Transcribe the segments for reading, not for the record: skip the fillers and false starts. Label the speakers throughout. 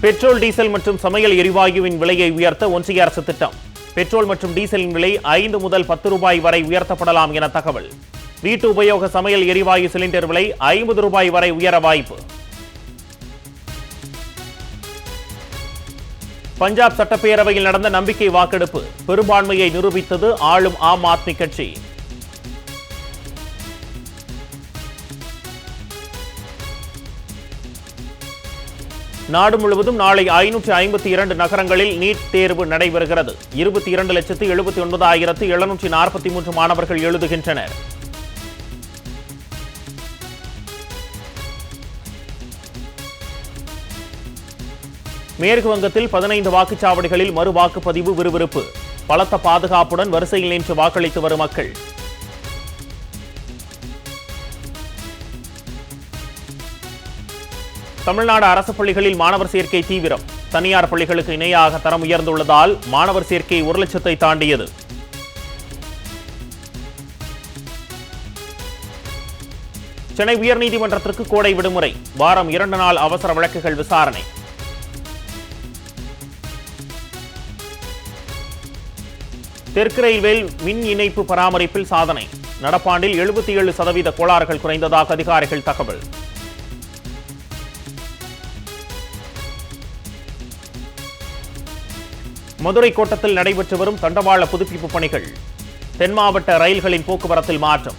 Speaker 1: Petrol, diesel மற்றும் சமையல் எரிவாயுவின் விலையை உயர்த்த ஒன்றிய அரசு திட்டம். பெட்ரோல் மற்றும் டீசலின் விலை 5 முதல் 10 ரூபாய் வரை உயர்த்தப்படலாம் என தகவல். வீட்டு உபயோக சமையல் எரிவாயு சிலிண்டர் விலை 50 ரூபாய் வரை உயர வாய்ப்பு. பஞ்சாப் சட்டப்பேரவையில் நடந்த நம்பிக்கை வாக்கெடுப்பு பெரும்பான்மையை நிரூபித்தது ஆளும் ஆம் ஆத்மி கட்சி. நாடு முழுவதும் நாளை 552 நகரங்களில் நீட் தேர்வு நடைபெறுகிறது. 22,79,743 மாணவர்கள் எழுதுகின்றனர். மேற்கு வங்கத்தில் 15 வாக்குச்சாவடிகளில் மறு வாக்குப்பதிவு விறுவிறுப்பு. பலத்த பாதுகாப்புடன் வரிசையில் நின்று வாக்களித்து வரும் மக்கள். தமிழ்நாடு அரசு பள்ளிகளில் மாணவர் சேர்க்கை தீவிரம். தனியார் பள்ளிகளுக்கு இணையாக தரம் உயர்ந்துள்ளதால் மாணவர் சேர்க்கை 1 லட்சத்தை தாண்டியது. சென்னை உயர்நீதிமன்றத்திற்கு கோடை விடுமுறை. வாரம் 2 நாள் அவசர வழக்குகள் விசாரணை. தெற்கு ரயில்வேயில் மின் இணைப்பு பராமரிப்பில் சாதனை. நடப்பாண்டில் 77% கோளாறுகள் குறைந்ததாக அதிகாரிகள் தகவல். மதுரை கோட்டத்தில் நடைபெற்று வரும் தண்டவாள புதுப்பிப்பு பணிகள். தென் மாவட்ட ரயில்களின் போக்குவரத்தில் மாற்றம்.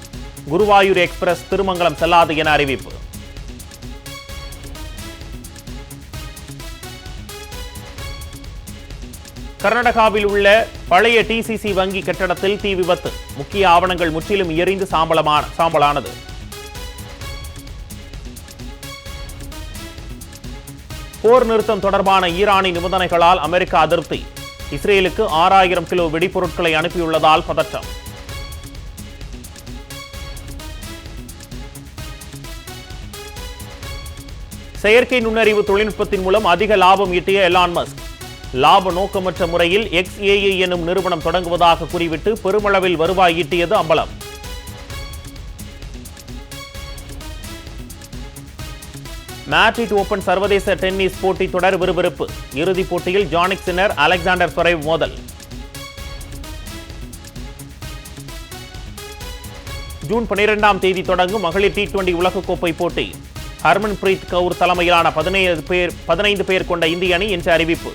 Speaker 1: குருவாயூர் எக்ஸ்பிரஸ் திருமங்கலம் செல்லாது என அறிவிப்பு. கர்நாடகாவில் உள்ள பழைய டிசிசி வங்கி கட்டடத்தில் தீ விபத்து. முக்கிய ஆவணங்கள் முற்றிலும் எரிந்து சாம்பலானது. போர் நிறுத்தம் தொடர்பான ஈரானின் நிபந்தனைகளால் அமெரிக்கா அதிருப்தி. இஸ்ரேலுக்கு 6000 கிலோ வெடிபொருட்களை அனுப்பியுள்ளதால் பதற்றம். செயற்கை நுண்ணறிவு தொழில்நுட்பத்தின் மூலம் அதிக லாபம் ஈட்டிய எலான் மஸ்க். லாப நோக்கமற்ற முறையில் XAI எனும் நிறுவனம் தொடங்குவதாக கூறிவிட்டு பெருமளவில் வருவாய் ஈட்டியது அம்பலம். மேட்ரிட் ஓபன் சர்வதேச டென்னிஸ் போட்டி தொடர் விறுவிறுப்பு. இறுதிப் போட்டியில் ஜானிக் சின்னர், அலெக்சாண்டர் ஸ்வரேவ் மோதல். ஜூன் 12ஆம் தேதி தொடங்கும் மகளிர் T20 உலகக்கோப்பை போட்டி. ஹர்மன்பிரீத் கவுர் தலைமையிலான 15 பேர் கொண்ட இந்திய அணி இன்று அறிவிப்பு.